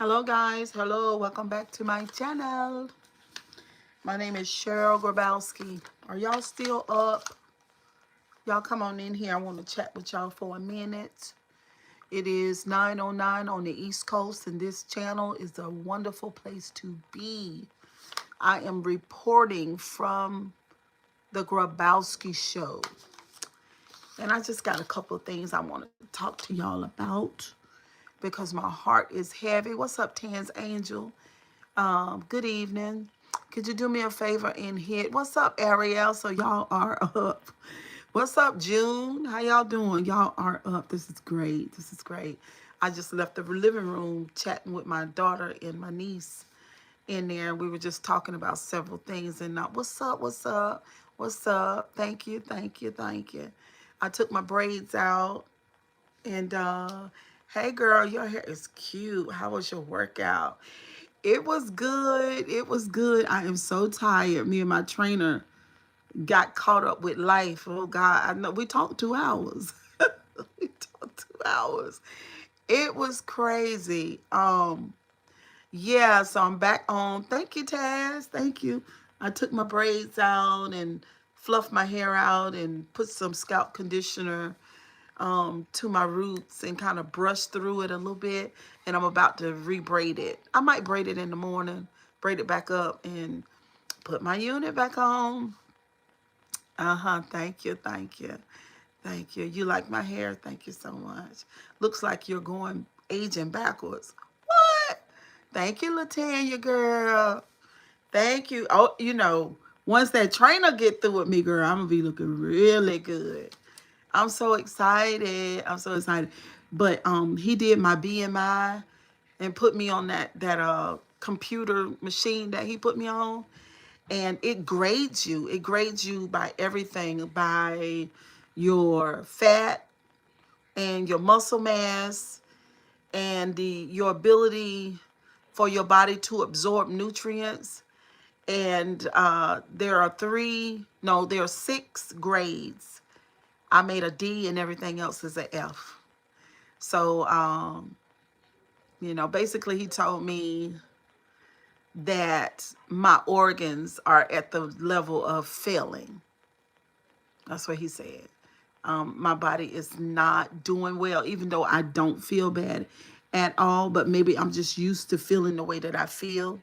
Hello guys, hello, welcome back to my channel. My name is Cheryl Grabowski. Are y'all still up? Y'all come on in here. I want to chat with y'all for a minute. It is 9:09 on the East Coast, and this channel is a wonderful place to be. I am reporting from the Grabowski Show. And I just got a couple of things I want to talk to y'all about because my heart is heavy. What's up, Tans Angel? Good evening. Could you do me a favor and hit? What's up, Ariel? So y'all are up. What's up, June? How y'all doing? Y'all are up. This is great. This is great. I just left the living room chatting with my daughter and my niece in there. We were just talking about several things. And what's up? What's up? What's up? Thank you. Thank you. Thank you. I took my braids out and hey girl, your hair is cute. How was your workout? It was good. It was good. I am so tired. Me and my trainer got caught up with life. Oh God, I know we talked 2 hours. We talked 2 hours. It was crazy. Yeah, so I'm back on. Thank you, Taz. Thank you. I took my braids out and fluffed my hair out and put some scalp conditioner to my roots and kind of brush through it a little bit. And I'm about to re-braid it. I might braid it in the morning, braid it back up and put my unit back on. Thank you. Thank you. Thank you. You like my hair? Thank you so much. Looks like you're going aging backwards. What? Thank you, Latanya girl. Thank you. Oh, once that trainer get through with me, girl, I'm gonna be looking really good. I'm so excited. I'm so excited. But he did my BMI and put me on that computer machine that he put me on. And it grades you. It grades you by everything, by your fat and your muscle mass and your ability for your body to absorb nutrients. And there are 6 grades. I made a D and everything else is an F. So, basically he told me that my organs are at the level of failing. That's what he said. My body is not doing well, even though I don't feel bad at all, but maybe I'm just used to feeling the way that I feel.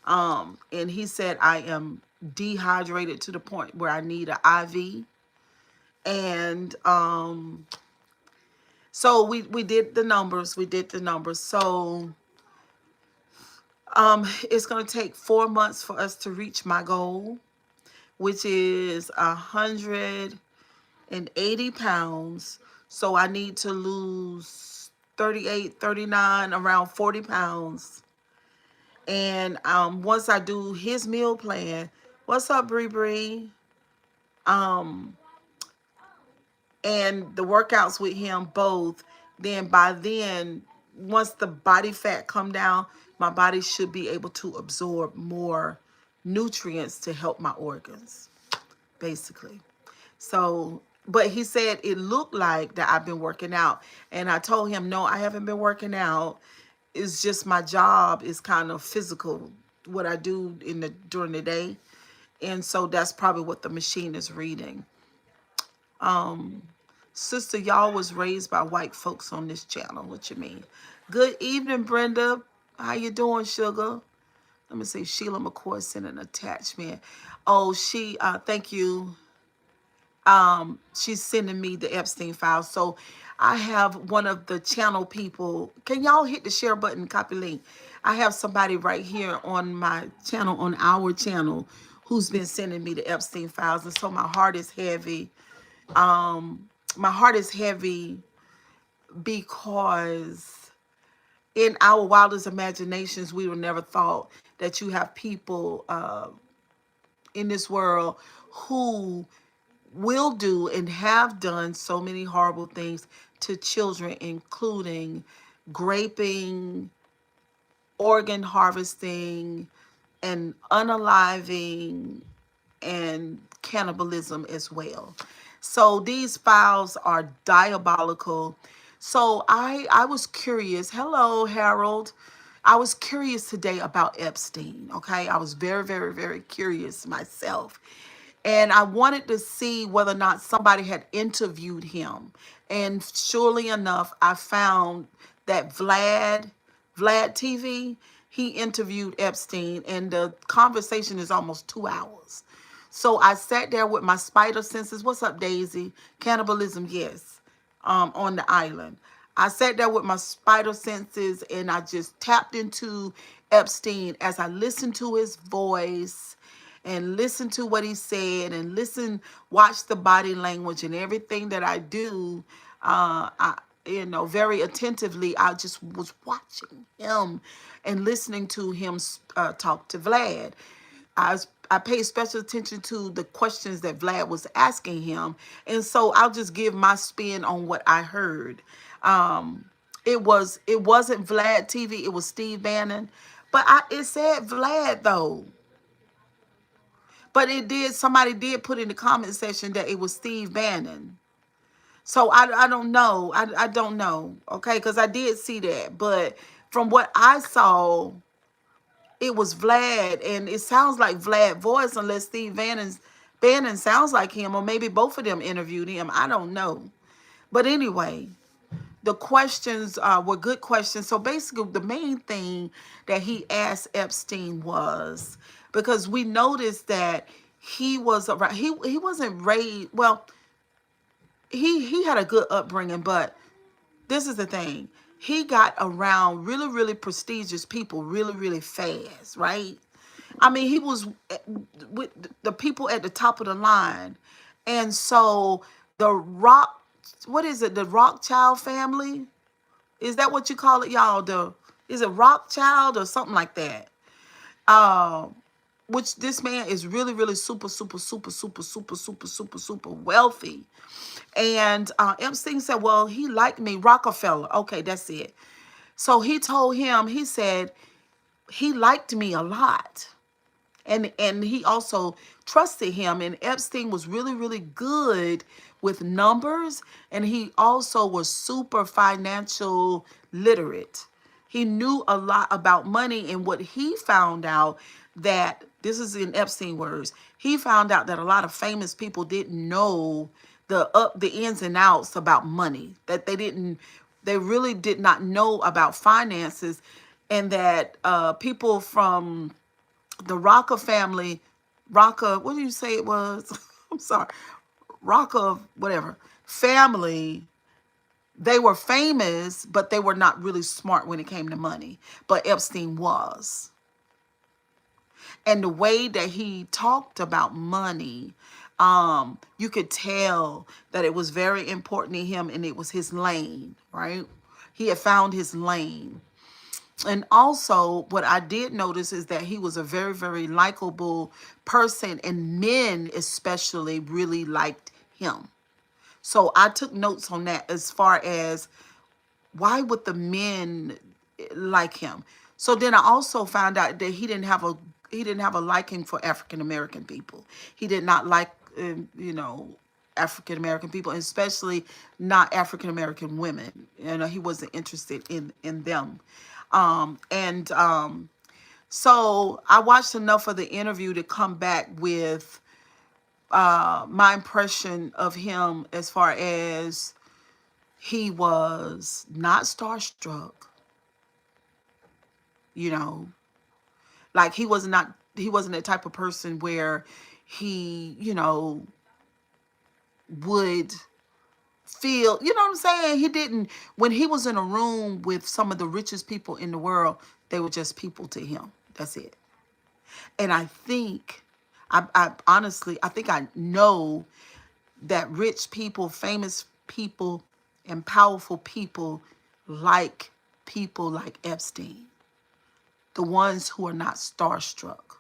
And he said I am dehydrated to the point where I need an IV. And so we did the numbers. We did the numbers. So it's going to take 4 months for us to reach my goal, which is 180 pounds. So I need to lose 38, 39, around 40 pounds. And once I do his meal plan, what's up, Bree Bree? And the workouts with him both, then by then, once the body fat come down, my body should be able to absorb more nutrients to help my organs, basically. So, but he said it looked like that I've been working out. And I told him, no, I haven't been working out. It's just my job is kind of physical, what I do during the day. And so that's probably what the machine is reading. Sister, y'all was raised by white folks on this channel. What you mean? Good evening, Brenda. How you doing, sugar? Let me see. Sheila McCoy sent an attachment. Oh, thank you. She's sending me the Epstein file. So I have one of the channel people. Can y'all hit the share button, copy link? I have somebody right here on my channel, on our channel, who's been sending me the Epstein files. And so my heart is heavy. My heart is heavy because in our wildest imaginations, we would never thought that you have people in this world who will do and have done so many horrible things to children, including raping, organ harvesting, and unaliving, and cannibalism as well. So these files are diabolical. So I was curious. Hello, Harold. I was curious today about Epstein, okay? I was very, very, very curious myself. And I wanted to see whether or not somebody had interviewed him. And surely enough, I found that Vlad TV, he interviewed Epstein, and the conversation is almost 2 hours. So I sat there with my spider senses. What's up, Daisy? Cannibalism, yes, on the island. I sat there with my spider senses and I just tapped into Epstein as I listened to his voice and listened to what he said and watch the body language and everything that I do. Very attentively, I just was watching him and listening to him talk to Vlad. I paid special attention to the questions that Vlad was asking him. And so I'll just give my spin on what I heard. It wasn't Vlad TV, it was Steve Bannon. But it said Vlad though. But somebody did put in the comment section that it was Steve Bannon. So I don't know. I don't know. Okay, because I did see that. But from what I saw, it was Vlad, and it sounds like Vlad's voice, unless Bannon sounds like him, or maybe both of them interviewed him. I don't know. But anyway, the questions were good questions. So basically, the main thing that he asked Epstein was, because we noticed that he wasn't raised well. He had a good upbringing, but this is the thing. He got around really, really prestigious people really, really fast, right? I mean, he was with the people at the top of the line. And so what is it? The Rothschild family? Is that what you call it, y'all? Is it Rothschild or something like that? Which this man is really, really super, super, super, super, super, super, super, super wealthy. And Epstein said, well, he liked me. Rockefeller. Okay, that's it. So he told him, he said, he liked me a lot. And he also trusted him. And Epstein was really, really good with numbers. And he also was super financial literate. He knew a lot about money. And what he found out, that this is in Epstein words, he found out that a lot of famous people didn't know the ins and outs about money, that they really did not know about finances. And that people from the Rocca family, what do you say it was? I'm sorry, Rocca, whatever, family, they were famous, but they were not really smart when it came to money. But Epstein was. And the way that he talked about money, you could tell that it was very important to him, and it was his lane, right? He had found his lane. And also, what I did notice is that he was a very, very likable person, and men especially really liked him. So I took notes on that, as far as why would the men like him. So then I also found out that he didn't have a liking for African American people. He did not like African American people, especially not African American women. He wasn't interested in them. So I watched enough of the interview to come back with my impression of him, as far as he was not starstruck. Like he wasn't the type of person where he, would feel, you know what I'm saying? He didn't, when he was in a room with some of the richest people in the world, they were just people to him. That's it. And I think, I honestly, I think I know that rich people, famous people, and powerful people like Epstein. The ones who are not starstruck.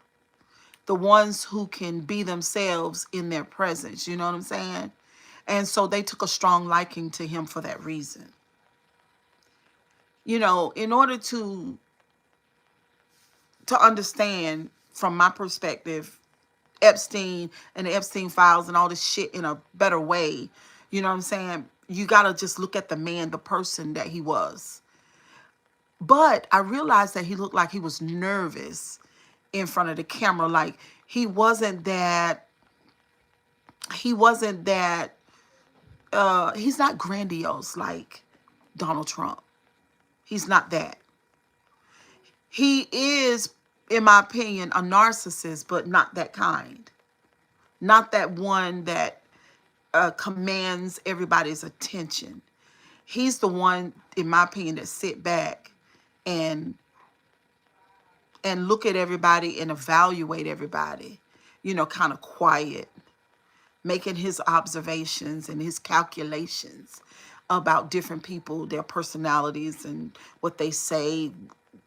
The ones who can be themselves in their presence. You know what I'm saying? And so they took a strong liking to him for that reason. In order to understand, from my perspective, Epstein and the Epstein files and all this shit in a better way, you know what I'm saying? You got to just look at the man, the person that he was. But I realized that he looked like he was nervous in front of the camera. Like he wasn't that, he wasn't that, he's not grandiose like Donald Trump. He's not that. He is, in my opinion, a narcissist, but not that kind. Not that one that commands everybody's attention. He's the one, in my opinion, that sit back and look at everybody and evaluate everybody, you know, kind of quiet, making his observations and his calculations about different people, their personalities and what they say,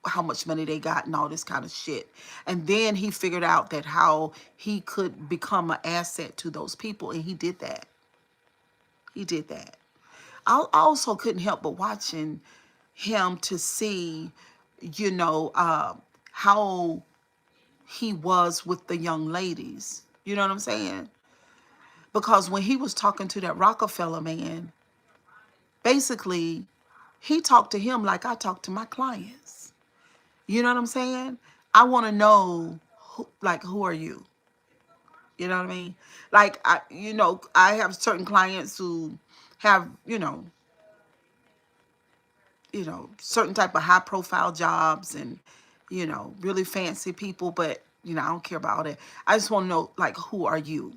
how much money they got and all this kind of shit. And then he figured out that how he could become an asset to those people, and he did that. He did that. I also couldn't help but watching him to see, you know, how he was with the young ladies. You know what I'm saying? Because when he was talking to that Rockefeller man, basically, he talked to him like I talk to my clients. You know what I'm saying? I want to know, who, like, who are you? You know what I mean? Like, I have certain clients who have, certain type of high profile jobs and, really fancy people, but, I don't care about all that. I just want to know, like, who are you?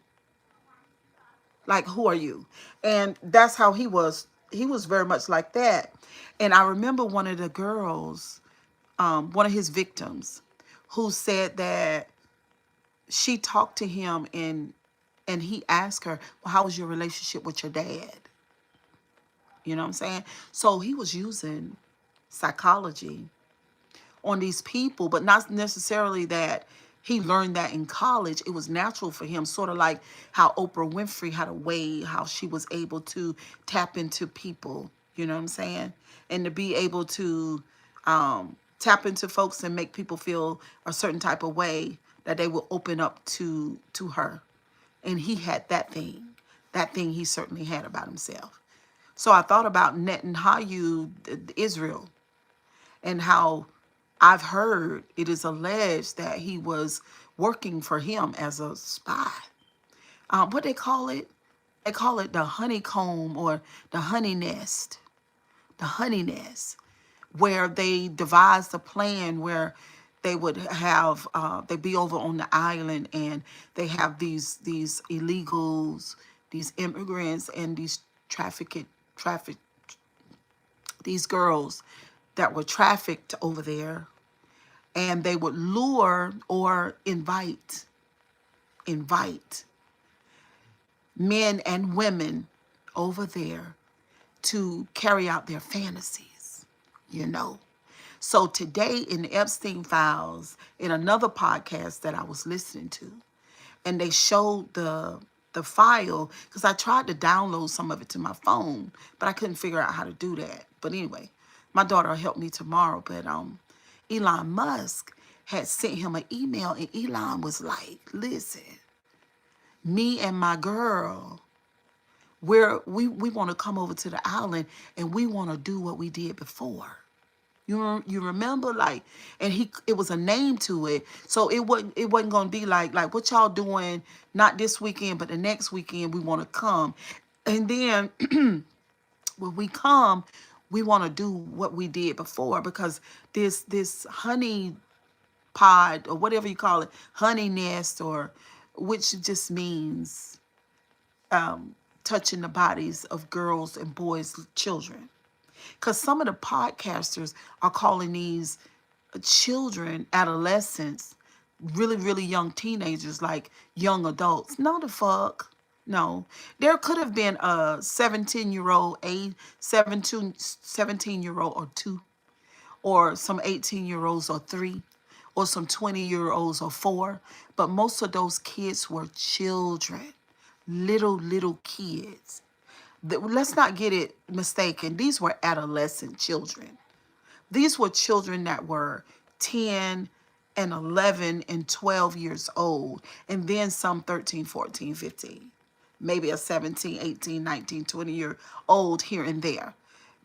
Like, who are you? And that's how he was. He was very much like that. And I remember one of the girls, one of his victims, who said that she talked to him and he asked her, well, how was your relationship with your dad? You know what I'm saying? So he was using psychology on these people, but not necessarily that he learned that in college. It was natural for him, sort of like how Oprah Winfrey had a way, how she was able to tap into people, you know what I'm saying? And to be able to tap into folks and make people feel a certain type of way that they will open up to her. And he had that thing. That thing he certainly had about himself. So I thought about Netanyahu, Israel, and how I've heard it is alleged that he was working for him as a spy. What they call it? They call it the honeycomb or the honey nest. The honey nest, where they devised a plan where they would have, they'd be over on the island and they have these illegals, these immigrants and these these girls that were trafficked over there, and they would lure or invite men and women over there to carry out their fantasies, you know. So today in the Epstein Files, in another podcast that I was listening to, and they showed the file, because I tried to download some of it to my phone, but I couldn't figure out how to do that. But anyway, my daughter will help me tomorrow. But Elon Musk had sent him an email, and Elon was like, listen, me and my girl, we want to come over to the island and we want to do what we did before. You remember, like, and it was a name to it, so it wasn't gonna be like what y'all doing, not this weekend but the next weekend we want to come, and then when we come we want to do what we did before, because this honey pod or whatever you call it, honey nest, or which just means touching the bodies of girls and boys, children. Because some of the podcasters are calling these children, adolescents, really, really young teenagers, like young adults. No, the fuck. No. There could have been a 17-year-old, 17-year-old or two, or some 18-year-olds or three, or some 20-year-olds or four. But most of those kids were children, little kids. Let's not get it mistaken. These were adolescent children. These were children that were 10 and 11 and 12 years old, and then some 13, 14, 15, maybe a 17, 18, 19, 20-year-old here and there.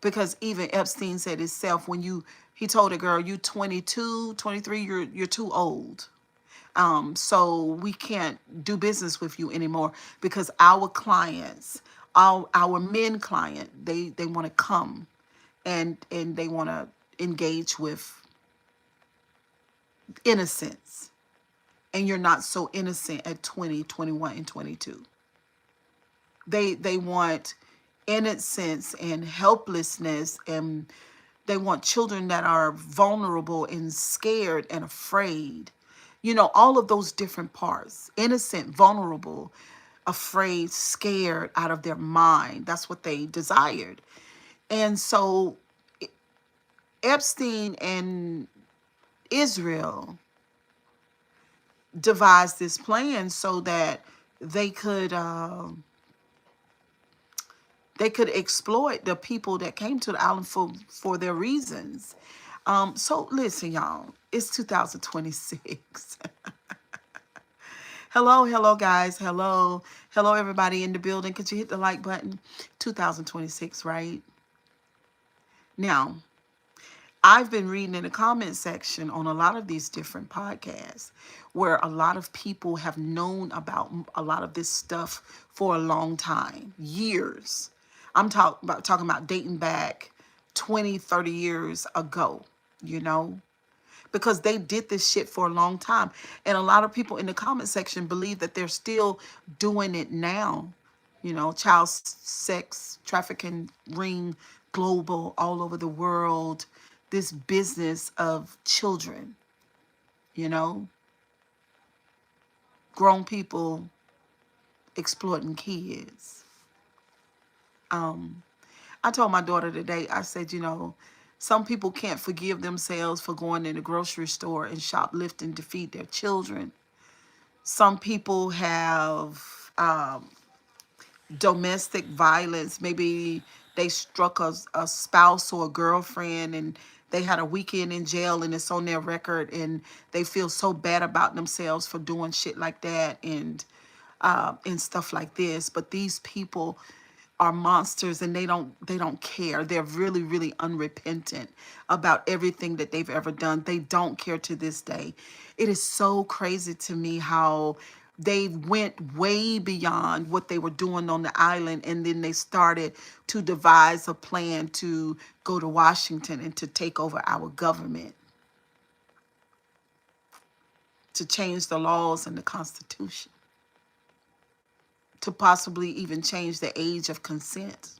because even Epstein said himself, he told a girl, you 22, 23, you're too old. So we can't do business with you anymore because our clients, our men client, they want to come and they want to engage with innocence. And you're not so innocent at 20, 21, and 22. They want innocence and helplessness, and they want children that are vulnerable and scared and afraid. You know, all of those different parts. Innocent, vulnerable, afraid, scared, out of their mind. That's what they desired. And so Epstein and Israel devised this plan so that they could exploit the people that came to the island for their reasons. So listen, y'all, it's 2026. Hello, guys. Hello, everybody in the building. Could you hit the like button? 2026, right? Now, I've been reading in the comment section on a lot of these different podcasts where a lot of people have known about a lot of this stuff for a long time, years. I'm talking about dating back 20, 30 years ago, you know, because they did this shit for a long time. And a lot of people in the comment section believe that they're still doing it now. You know, child sex trafficking ring global all over the world. This business of children, you know, grown people exploiting kids. I told my daughter today, I said, you know, some people can't forgive themselves for going in the grocery store and shoplifting to feed their children. Some people have domestic violence. Maybe they struck a spouse or a girlfriend and they had a weekend in jail and it's on their record and they feel so bad about themselves for doing shit like that and stuff like this. But these people are monsters and they don't care. They're really, really unrepentant about everything that they've ever done. They don't care to this day. It is so crazy to me how they went way beyond what they were doing on the island, and then they started to devise a plan to go to Washington and to take over our government, to change the laws and the Constitution, to possibly even change the age of consent,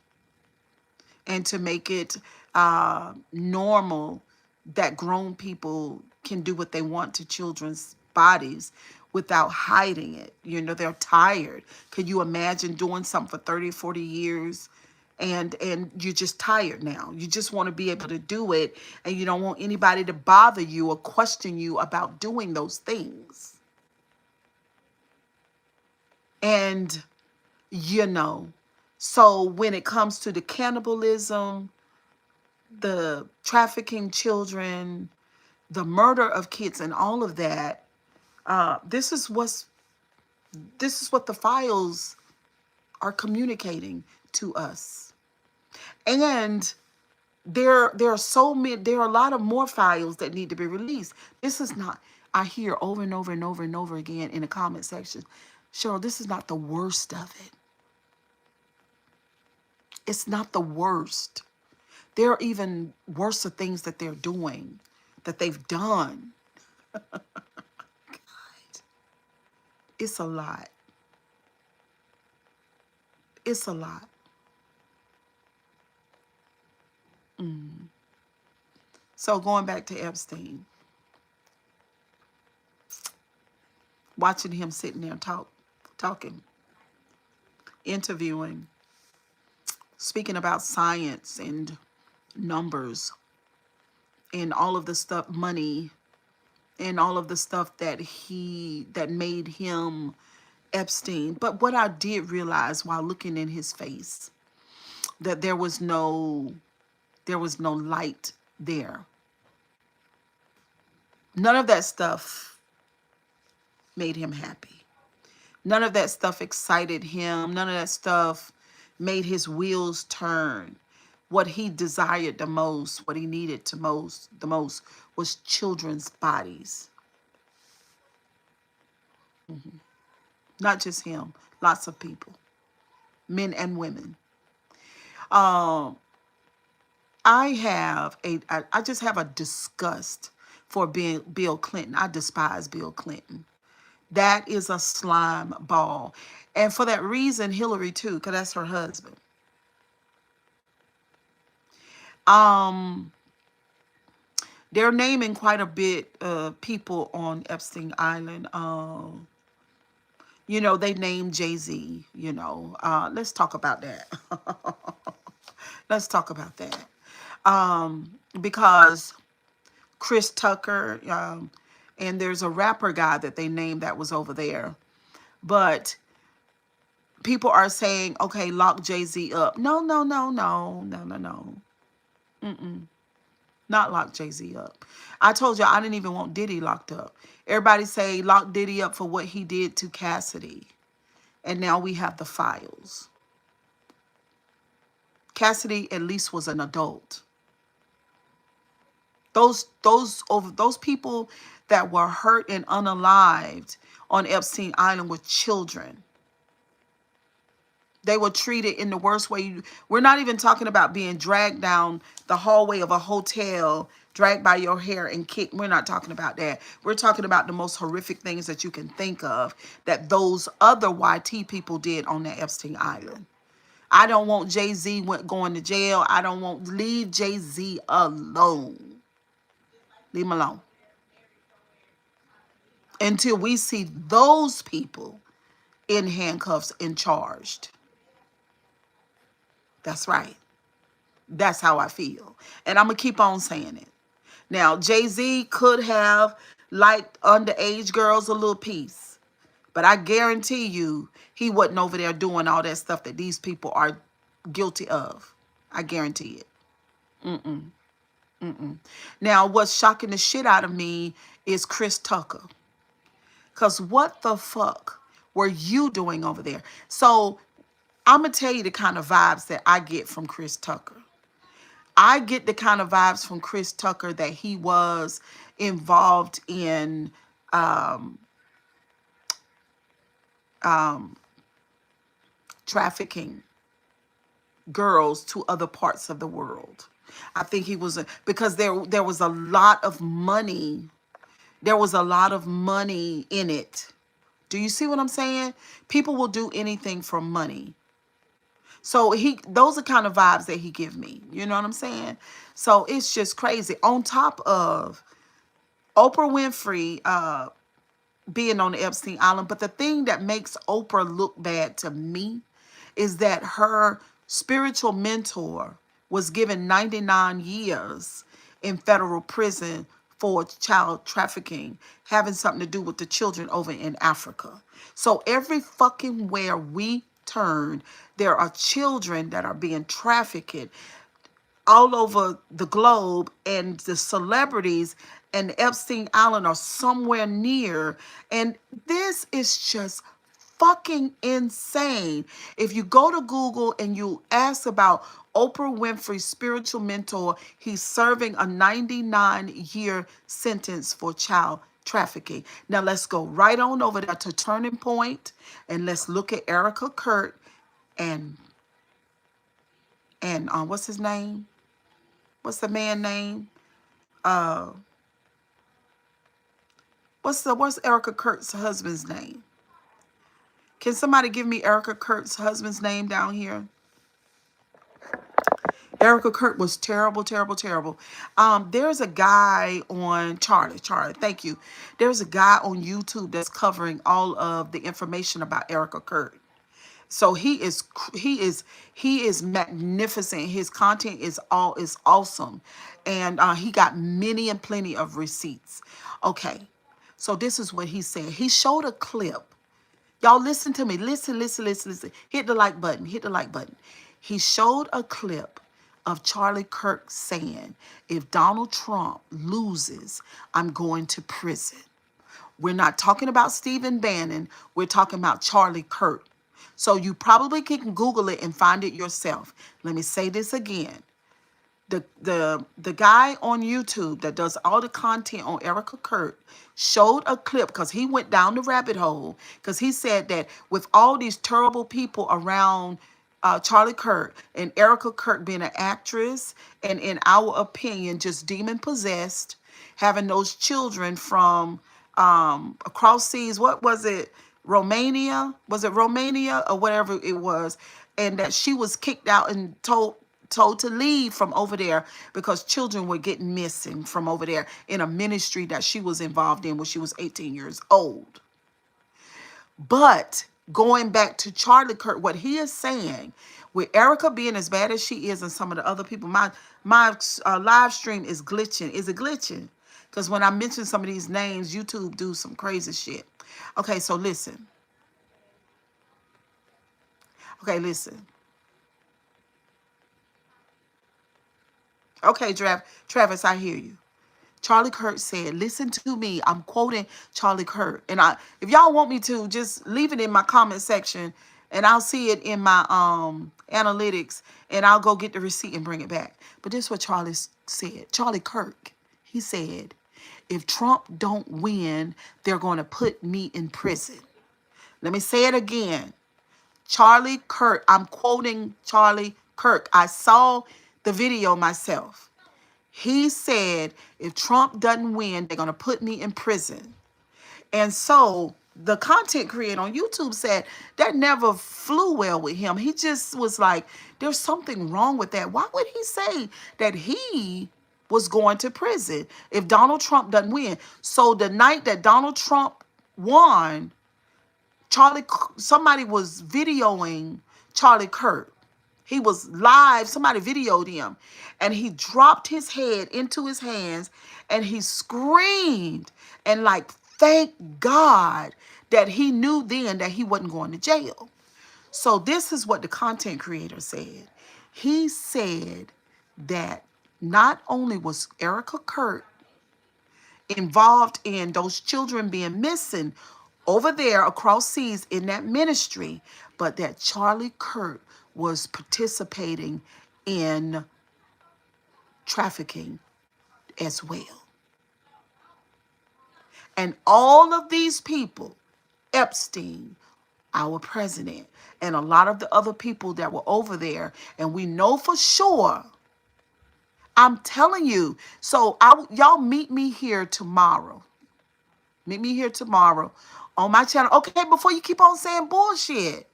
and to make it normal that grown people can do what they want to children's bodies without hiding it. You know, they're tired. Can you imagine doing something for 30, 40 years and you're just tired now? You just want to be able to do it, and you don't want anybody to bother you or question you about doing those things. And, you know, so when it comes to the cannibalism, the trafficking children, the murder of kids, and all of that, this is what the files are communicating to us. And there are so many. There are a lot of more files that need to be released. This is not. I hear over and over and over and over again in the comment section, Cheryl, this is not the worst of it. It's not the worst. There are even worse things that they're doing, that they've done. God, it's a lot. It's a lot. So going back to Epstein, watching him sitting there talking, interviewing, speaking about science and numbers and all of the stuff, money, and all of the stuff that made him Epstein. But what I did realize while looking in his face, that there was no light there. None of that stuff made him happy. None of that stuff excited him. None of that stuff made his wheels turn. what he desired the most, what he needed the most was children's bodies. Not just him, lots of people, men and women. Um, I just have a disgust for being Bill Clinton. I despise Bill Clinton. That is a slime ball. And for that reason, Hillary too, because that's her husband. Um, they're naming quite a bit of people on Epstein Island. They named Jay-Z, let's talk about that. Let's talk about that. Because Chris Tucker, and there's a rapper guy that they named that was over there. But people are saying, okay, lock Jay-Z up. No, no, no, no, no, no, no. Not lock Jay-Z up. I told you I didn't even want Diddy locked up. Everybody say lock Diddy up for what he did to Cassidy. And now we have the files. Cassidy at least was an adult. Those people that were hurt and unalived on Epstein Island were children. They were treated in the worst way. We're not even talking about being dragged down the hallway of a hotel, dragged by your hair and kicked. We're not talking about that. We're talking about the most horrific things that you can think of that those other YT people did on that Epstein Island. I don't want Jay-Z going to jail. I don't want, leave Jay-Z alone. Leave him alone. Until we see those people in handcuffs and charged. That's right. That's how I feel. And I'm going to keep on saying it. Now, Jay-Z could have liked underage girls a little piece. But I guarantee you, he wasn't over there doing all that stuff that these people are guilty of. I guarantee it. Now, what's shocking the shit out of me is Chris Tucker. Because what the fuck were you doing over there? So I'm going to tell you the kind of vibes that I get from Chris Tucker. I get the kind of vibes from Chris Tucker that he was involved in trafficking girls to other parts of the world. I think he was, because there was a lot of money. There was a lot of money in it. Do you see what I'm saying? People will do anything for money. So those are kind of vibes that he give me. You know what I'm saying? So it's just crazy. On top of Oprah Winfrey being on the Epstein Island. But the thing that makes Oprah look bad to me is that her spiritual mentor was given 99 years in federal prison for child trafficking, having something to do with the children over in Africa. So every fucking where we turn, there are children that are being trafficked all over the globe, and the celebrities and Epstein Island are somewhere near. And this is just fucking insane. If you go to Google and you ask about Oprah Winfrey's spiritual mentor, he's serving a 99-year sentence for child trafficking. Now let's go right on over there to Turning Point, and let's look at Erica Kurt and what's his name? What's the man name? What's Erica Kurt's husband's name? Can somebody give me Erica Kurt's husband's name down here? Erica Kurt was terrible, terrible, terrible. There's a guy on Charlie, thank you. There's a guy on YouTube that's covering all of the information about Erica Kurt. So he is magnificent. His content is awesome, and he got many and plenty of receipts. Okay, so this is what he said. He showed a clip. Y'all listen to me. Listen. Hit the like button. Hit the like button. He showed a clip of Charlie Kirk saying, "If Donald Trump loses, I'm going to prison." We're not talking about Stephen Bannon. We're talking about Charlie Kirk. So you probably can Google it and find it yourself. Let me say this again. The guy on YouTube that does all the content on Erica Kurt showed a clip because he went down the rabbit hole because he said that with all these terrible people around Charlie Kirk and Erica Kirk being an actress and in our opinion just demon possessed, having those children from across seas, what was it, Romania, was it Romania or whatever it was, and that she was kicked out and told to leave from over there because children were getting missing from over there in a ministry that she was involved in when she was 18 years old. But going back to Charlie Kirk, what he is saying, with Erica being as bad as she is and some of the other people, my live stream is glitching. Is it glitching? Because when I mention some of these names, YouTube do some crazy shit. Okay, so listen. Okay, listen. Okay, Travis, I hear you. Charlie Kirk said, listen to me. I'm quoting Charlie Kirk. And if y'all want me to, just leave it in my comment section and I'll see it in my analytics and I'll go get the receipt and bring it back. But this is what Charlie said. Charlie Kirk, he said, if Trump don't win, they're going to put me in prison. Let me say it again. Charlie Kirk, I'm quoting Charlie Kirk. I saw the video myself. He said, if Trump doesn't win, they're going to put me in prison. And so the content creator on YouTube said that never flew well with him. He just was like, there's something wrong with that. Why would he say that he was going to prison if Donald Trump doesn't win? So the night that Donald Trump won, somebody was videoing Charlie Kirk. He was live. Somebody videoed him. And he dropped his head into his hands and he screamed and like, thank God that he knew then that he wasn't going to jail. So this is what the content creator said. He said that not only was Erica Kurt involved in those children being missing over there across seas in that ministry, but that Charlie Kirk was participating in trafficking as well. And all of these people, Epstein, our president, and a lot of the other people that were over there, and we know for sure, I'm telling you. So y'all meet me here tomorrow. Meet me here tomorrow on my channel. Okay, before you keep on saying bullshit.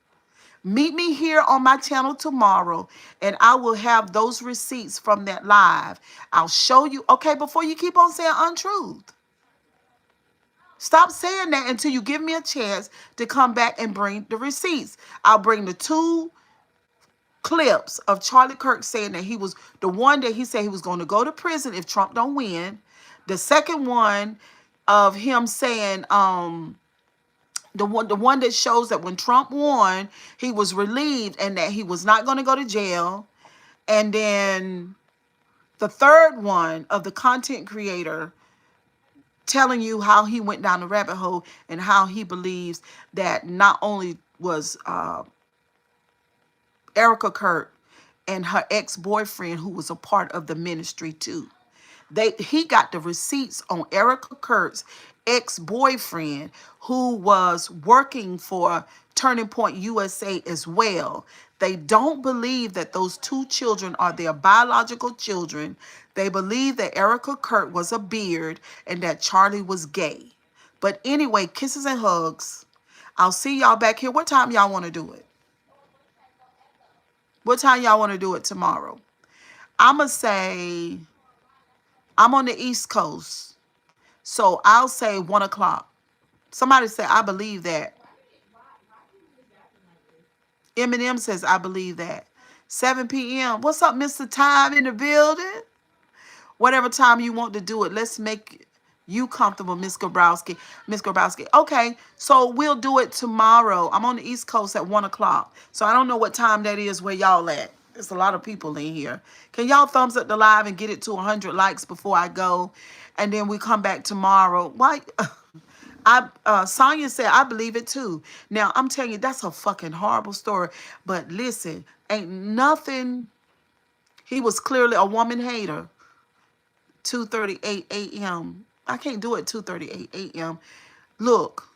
Meet me here on my channel tomorrow, and I will have those receipts from that live. I'll show you. Okay, before you keep on saying untruth. Stop saying that until you give me a chance to come back and bring the receipts. I'll bring the 2 clips of Charlie Kirk saying that he was the one that he said he was going to go to prison if Trump don't win. The second one of him saying, the one that shows that when Trump won, he was relieved and that he was not going to go to jail. And then the third one of the content creator telling you how he went down the rabbit hole and how he believes that not only was Erica Kurt and her ex-boyfriend, who was a part of the ministry too. He got the receipts on Erica Kurt's ex-boyfriend, who was working for Turning Point USA as well. They don't believe that those 2 children are their biological children. They believe that Erica Kurt was a beard and that Charlie was gay. But anyway, kisses and hugs. I'll see y'all back here. What time y'all want to do it? What time y'all want to do it tomorrow? I'm going to say, I'm on the East Coast. So I'll say 1 o'clock. Somebody say, I believe that. Eminem says, I believe that. 7 p.m. What's up, Mr. Time in the building? Whatever time you want to do it. Let's make you comfortable, Miss Grabowski. Miss Grabowski. Okay, so we'll do it tomorrow. I'm on the East Coast at 1 o'clock. So I don't know what time that is where y'all at. There's a lot of people in here. Can y'all thumbs up the live and get it to 100 likes before I go? And then we come back tomorrow. Why? Sonya said, I believe it too. Now, I'm telling you, that's a fucking horrible story. But listen, ain't nothing. He was clearly a woman hater. 2:38 a.m. I can't do it 2:38 a.m. Look,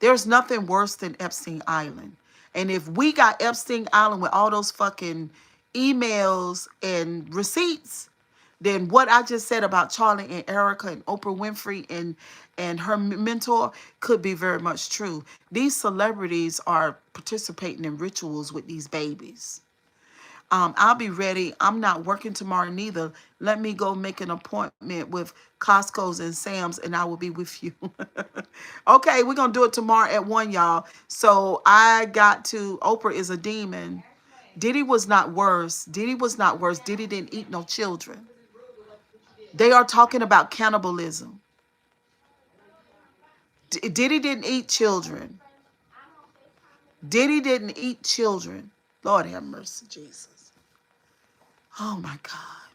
there's nothing worse than Epstein Island. And if we got Epstein Island with all those fucking emails and receipts, then what I just said about Charlie and Erica and Oprah Winfrey and her mentor could be very much true. These celebrities are participating in rituals with these babies. I'll be ready. I'm not working tomorrow neither. Let me go make an appointment with Costco's and Sam's and I will be with you. Okay, we're going to do it tomorrow at 1, y'all. So I got to, Oprah is a demon. Diddy was not worse. Diddy was not worse. Diddy didn't eat no children. They are talking about cannibalism. Diddy didn't eat children. Diddy didn't eat children. Lord have mercy, Jesus. Oh my God.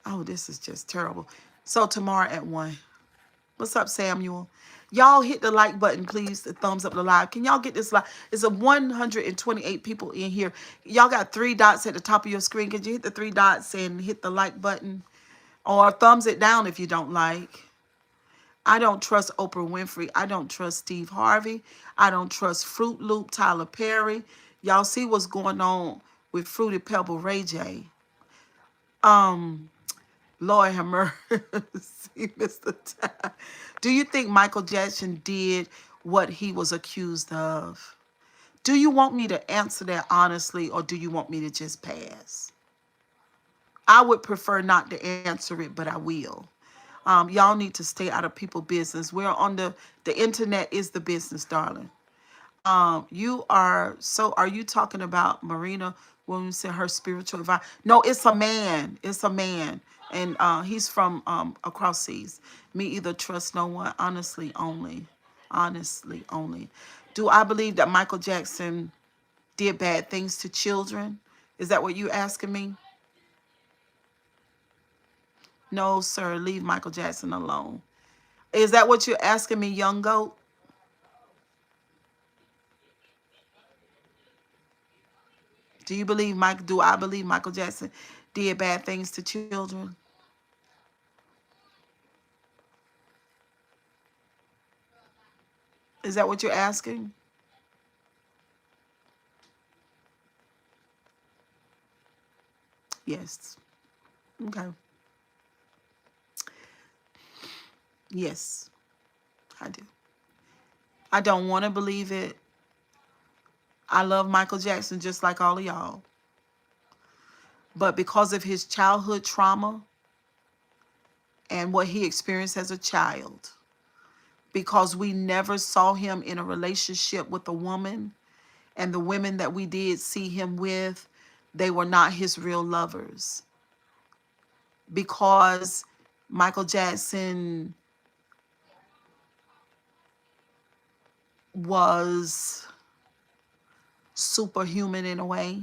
Oh, this is just terrible. So tomorrow at 1. What's up, Samuel? Y'all hit the like button, please. The thumbs up the live. Can y'all get this live? It's a 128 people in here. Y'all got 3 dots at the top of your screen. Could you hit the 3 dots and hit the like button? Or thumbs it down if you don't like. I don't trust Oprah Winfrey. I don't trust Steve Harvey. I don't trust Fruit Loop, Tyler Perry. Y'all see what's going on with Fruity Pebble Ray J. Lord have mercy, Mr. Ty. Do you think Michael Jackson did what he was accused of? Do you want me to answer that honestly, or do you want me to just pass? I would prefer not to answer it, but I will. Y'all need to stay out of people's business. We're on the internet is the business, darling. Are you talking about Marina Williams and her spiritual advisor? No, it's a man. It's a man. And he's from across seas. Me either trust no one, honestly only. Honestly only. Do I believe that Michael Jackson did bad things to children? Is that what you're asking me? No, sir. Leave Michael Jackson alone. Is that what you're asking me, young goat? Do I believe Michael Jackson did bad things to children? Is that what you're asking? Yes. Okay. Yes, I do. I don't want to believe it. I love Michael Jackson just like all of y'all. But because of his childhood trauma and what he experienced as a child, because we never saw him in a relationship with a woman, and the women that we did see him with, they were not his real lovers. Because Michael Jackson was superhuman in a way.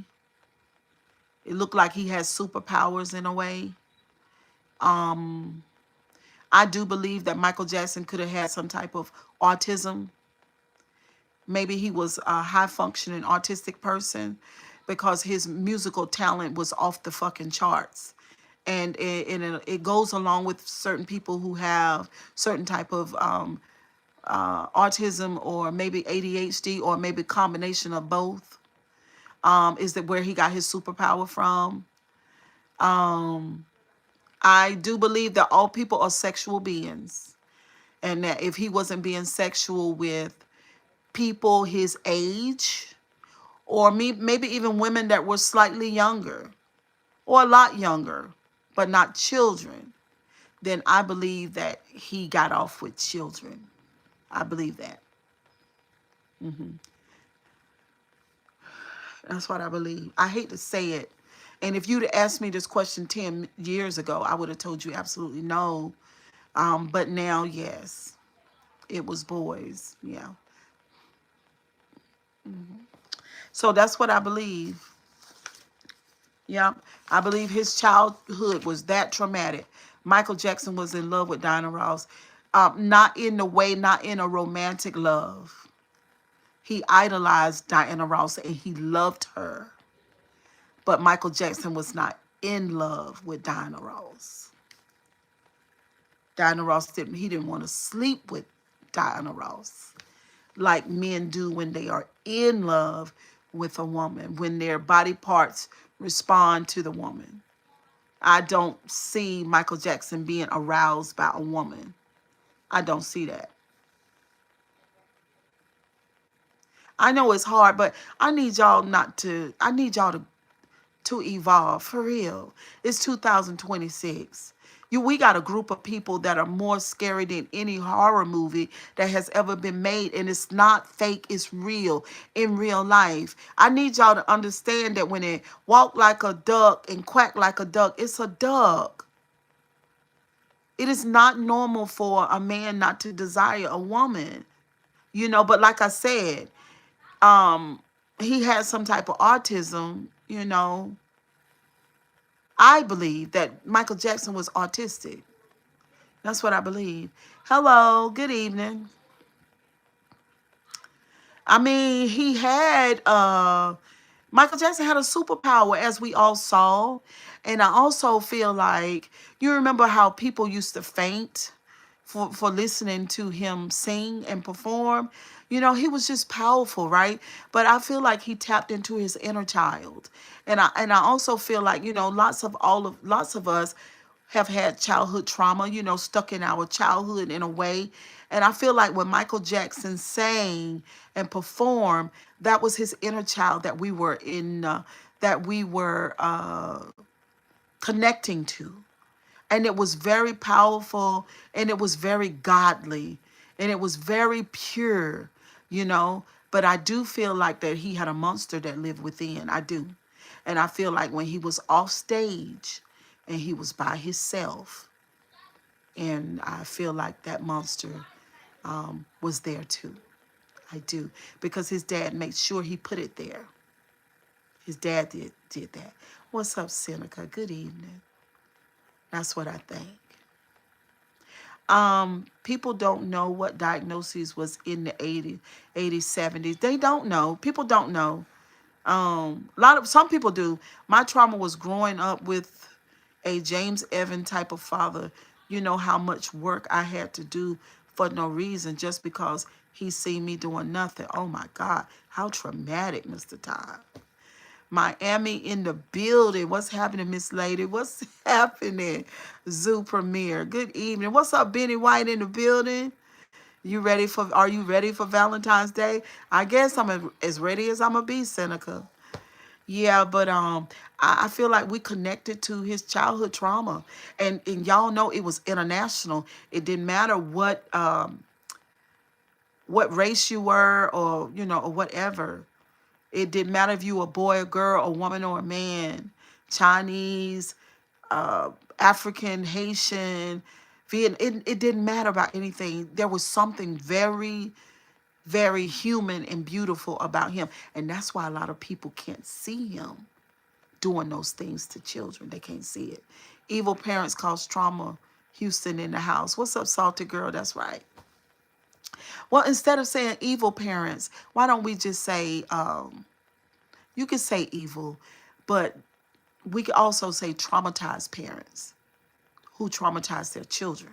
It looked like he had superpowers in a way. I do believe that Michael Jackson could have had some type of autism. Maybe he was a high functioning autistic person because his musical talent was off the fucking charts. And it goes along with certain people who have certain type of autism or maybe ADHD or maybe a combination of both. Is that where he got his superpower from? I do believe that all people are sexual beings, and that if he wasn't being sexual with people his age, or maybe even women that were slightly younger or a lot younger, but not children, then I believe that he got off with children. I believe that. That's what I believe. I hate to say it. And if you'd asked me this question 10 years ago, I would have told you absolutely no. But now, yes, it was boys. Yeah. So that's what I believe. Yeah. I believe his childhood was that traumatic. Michael Jackson was in love with Diana Ross. Not in a romantic love. He idolized Diana Ross and he loved her. But Michael Jackson was not in love with Diana Ross. Diana Ross he didn't want to sleep with Diana Ross like men do when they are in love with a woman, when their body parts respond to the woman. I don't see Michael Jackson being aroused by a woman. I don't see that. I know it's hard, but I need y'all to evolve for real. It's 2026. We got a group of people that are more scary than any horror movie that has ever been made, and it's not fake, it's real in real life. I need y'all to understand that when it walk like a duck and quack like a duck, it's a duck. It is not normal for a man not to desire a woman, but like I said, he had some type of autism. I believe that Michael Jackson was autistic. That's what I believe. Hello, good evening. I mean, Michael Jackson had a superpower, as we all saw. And I also feel like, you remember how people used to faint for listening to him sing and perform? He was just powerful, right? But I feel like he tapped into his inner child. And I also feel like, lots of us have had childhood trauma, stuck in our childhood in a way. And I feel like when Michael Jackson sang and performed, that was his inner child that we were connecting to. And it was very powerful, and it was very godly, and it was very pure. But I do feel like that he had a monster that lived within. I do. And I feel like when he was off stage and he was by himself, and I feel like that monster was there too. I do. Because his dad made sure he put it there. His dad did that. What's up, Seneca? Good evening. That's what I think. People don't know what diagnoses was in the 80s, 70s. They don't know. People don't know. Some people do. My trauma was growing up with a James Evan type of father. You know how much work I had to do for no reason just because he seen me doing nothing. Oh my God, how traumatic, Mr. Todd. Miami in the building. What's happening, Miss Lady? What's happening? Zoo Premiere. Good evening. What's up, Benny White in the building? Are you ready for Valentine's Day? I guess I'm as ready as I'm gonna be, Seneca. Yeah, but I feel like we connected to his childhood trauma. And y'all know it was international. It didn't matter what race you were, or whatever. It didn't matter if you were a boy, a girl, a woman, or a man, Chinese, African, Haitian, Vietnam. It didn't matter about anything. There was something very, very human and beautiful about him. And that's why a lot of people can't see him doing those things to children. They can't see it. Evil parents cause trauma. Houston in the house. What's up, salty girl? That's right. Well, instead of saying evil parents, why don't we just say, you could say evil, but we could also say traumatized parents who traumatize their children.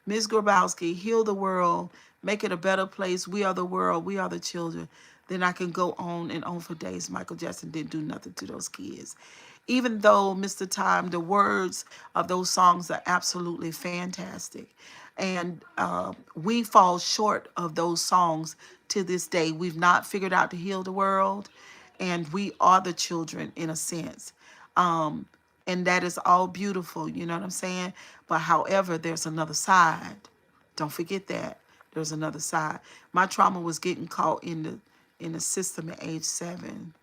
Ms. Grabowski, heal the world, make it a better place. We are the world. We are the children. Then I can go on and on for days. Michael Jackson didn't do nothing to those kids. Even though, Mr. Time, the words of those songs are absolutely fantastic. And we fall short of those songs to this day. We've not figured out to heal the world. And we are the children in a sense. And that is all beautiful. You know what I'm saying? But however, there's another side. Don't forget that. There's another side. My trauma was getting caught in the system at age 7.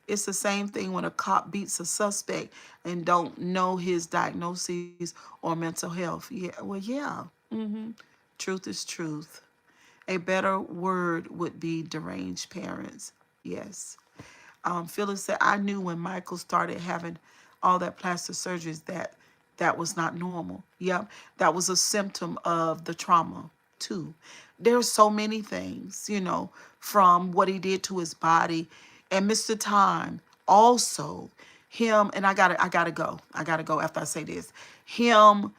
It's the same thing when a cop beats a suspect and don't know his diagnoses or mental health. Yeah, well, yeah. Truth is truth. A better word would be deranged parents. Yes. Phyllis said, I knew when Michael started having all that plastic surgeries that was not normal. Yep, that was a symptom of the trauma. too. There's so many things, you know, from what he did to his body. And Mr. Time also, him, and I gotta go. I gotta go after I say this. Him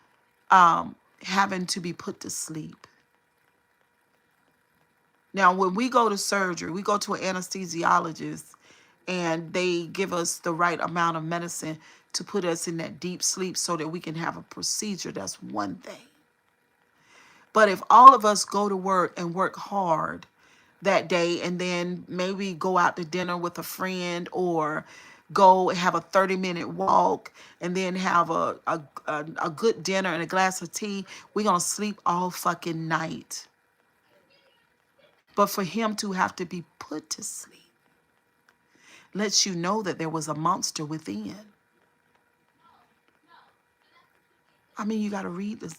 having to be put to sleep. Now, when we go to surgery, we go to an anesthesiologist and they give us the right amount of medicine to put us in that deep sleep so that we can have a procedure. That's one thing. But if all of us go to work and work hard that day and then maybe go out to dinner with a friend or go have a 30-minute walk and then have a good dinner and a glass of tea, we're going to sleep all fucking night. But for him to have to be put to sleep lets you know that there was a monster within. I mean, you got to read this.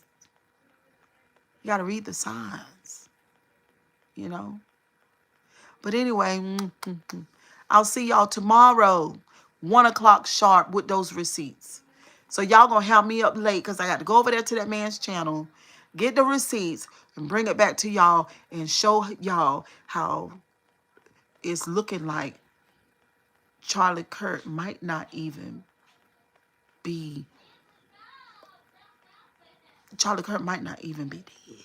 You got to read the signs, you know. But anyway, I'll see y'all tomorrow, 1 o'clock sharp with those receipts. So y'all going to have me up late because I got to go over there to that man's channel, get the receipts, and bring it back to y'all and show y'all how it's looking like Charlie Kirk might not even be, Charlie Kirk might not even be dead.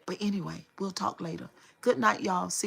But anyway, we'll talk later. Good night, y'all. See y'all.